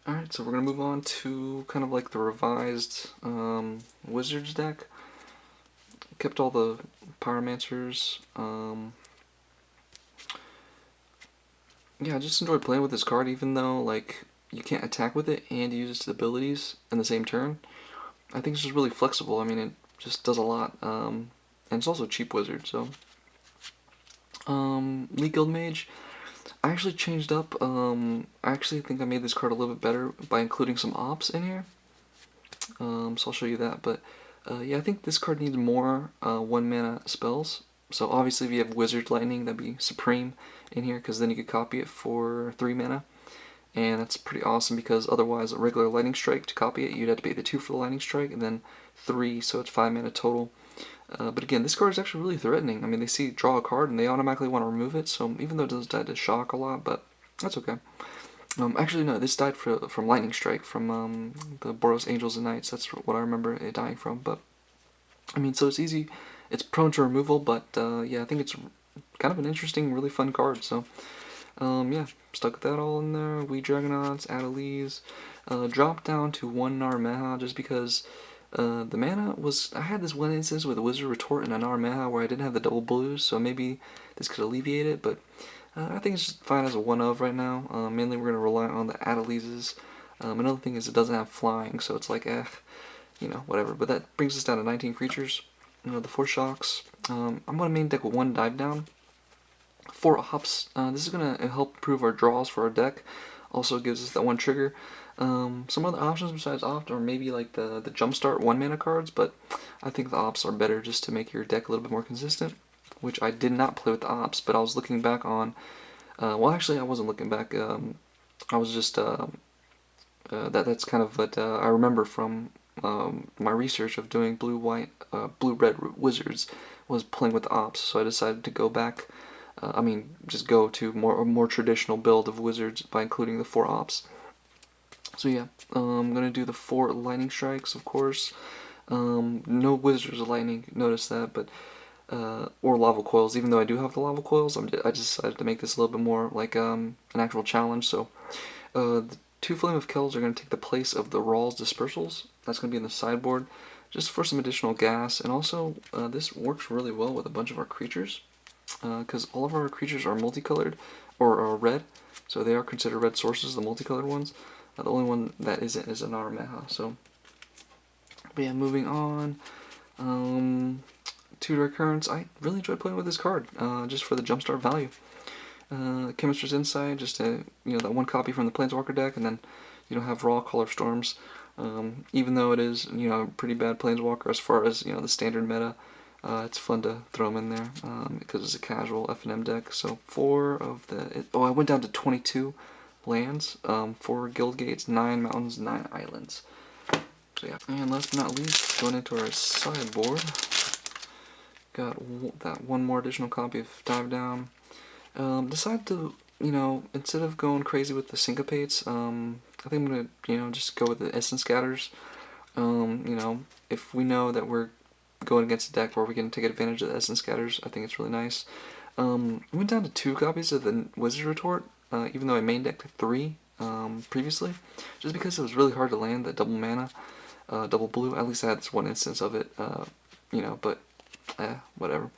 Alright, so we're going to move on to kind of like the revised Wizards deck. Kept all the Pyromancers. Yeah, I just enjoyed playing with this card, even though like you can't attack with it and use its abilities in the same turn. I think it's just really flexible. I mean, it just does a lot. And it's also a cheap wizard, so. League Guildmage. I actually changed up. I actually think I made this card a little bit better by including some ops in here. So I'll show you that. But yeah, I think this card needs more 1 mana spells. So obviously, if you have Wizard Lightning, that'd be Supreme in here, because then you could copy it for 3 mana. And that's pretty awesome, because otherwise, a regular Lightning Strike to copy it, you'd have to pay the 2 for the Lightning Strike, and then 3, so it's 5 mana total. But again, this card is actually really threatening. I mean, they see draw a card and they automatically want to remove it, so even though it does die to shock a lot, but that's okay. Actually, no, this died from Lightning Strike, from the Boros Angels and Knights. That's what I remember it dying from. But I mean, so it's easy. It's prone to removal, but yeah, I think it's kind of an interesting, really fun card. So yeah, stuck that all in there. We Dragonauts, Adelies, dropped down to 1 Narmeha just because. The mana was, I had this one instance with a Wizard Retort and a Narmeha where I didn't have the double blues, so maybe this could alleviate it, but I think it's fine as a 1-of right now. Mainly we're going to rely on the Adelises. Another thing is it doesn't have flying, so it's like, you know, whatever. But that brings us down to 19 creatures. You know, the 4 shocks. I'm going to main deck with 1 dive down. 4 hops. This is going to help improve our draws for our deck. Also gives us that 1 trigger. Some other options besides opt are maybe like the jumpstart 1 mana cards, but I think the ops are better just to make your deck a little bit more consistent, which I did not play with the ops, but I was looking back on, well actually I wasn't looking back, I was just, that's kind of what I remember from my research of doing blue-red wizards, was playing with the ops, so I decided to go back, just go to a more traditional build of wizards by including the 4 ops. So yeah, I'm going to do the 4 lightning strikes, of course. No wizards of lightning, notice that, but or lava coils. Even though I do have the lava coils, I just decided to make this a little bit more like an actual challenge. So the 2 Flame of Kelds are going to take the place of the Rawls Dispersals. That's going to be in the sideboard, just for some additional gas. And also, this works really well with a bunch of our creatures, because all of our creatures are multicolored, or are red, so they are considered red sources, the multicolored ones. The only one that isn't is an Narmeha. So, but yeah, moving on. 2 Dark Currents. I really enjoyed playing with this card, just for the jumpstart value. Chemist's Insight, just to, you know, that 1 copy from the Planeswalker deck, and then you don't have Raw Color Storms. Even though it is, you know, a pretty bad Planeswalker as far as, you know, the standard meta, it's fun to throw them in there because it's a casual FNM deck. So 4 of the, I went down to 22 lands, 4 guild gates, 9 mountains, 9 islands. So yeah, and last but not least, going into our sideboard, got that 1 more additional copy of Dive Down. Decided to, you know, instead of going crazy with the syncopates, I think I'm gonna, you know, just go with the essence scatters. You know, if we know that we're going against a deck where we can take advantage of the essence scatters, I think it's really nice. I went down to 2 copies of the Wizard Retort. Even though I main decked 3 previously, just because it was really hard to land that double mana, double blue. At least I had this 1 instance of it, you know, but whatever.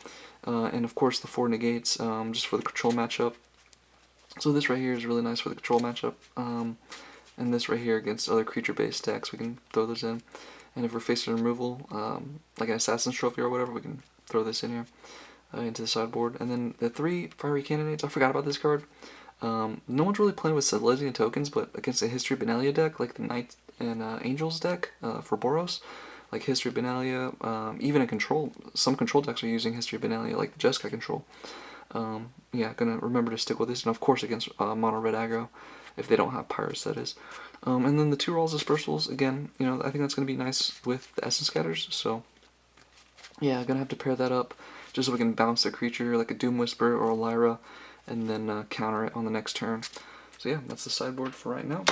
And of course the 4 negates, just for the control matchup. So this right here is really nice for the control matchup, and this right here against other creature-based decks, we can throw those in. And if we're facing removal, like an Assassin's Trophy or whatever, we can throw this in here into the sideboard. And then the 3 Fiery Candidates, I forgot about this card. No one's really playing with Selesnya tokens, but against a History Benalia deck, like the Knights and Angels deck for Boros, like History Benalia, even some control decks are using History Benalia, like the Jeskai control. Yeah, gonna remember to stick with this, and of course against mono red aggro, if they don't have Pirates, that is. And then the 2 Rawls Dispersals, again, you know, I think that's gonna be nice with the Essence Scatters, so yeah, gonna have to pair that up, just so we can bounce the creature, like a Doom Whisper or a Lyra, and then counter it on the next turn. So yeah, that's the sideboard for right now.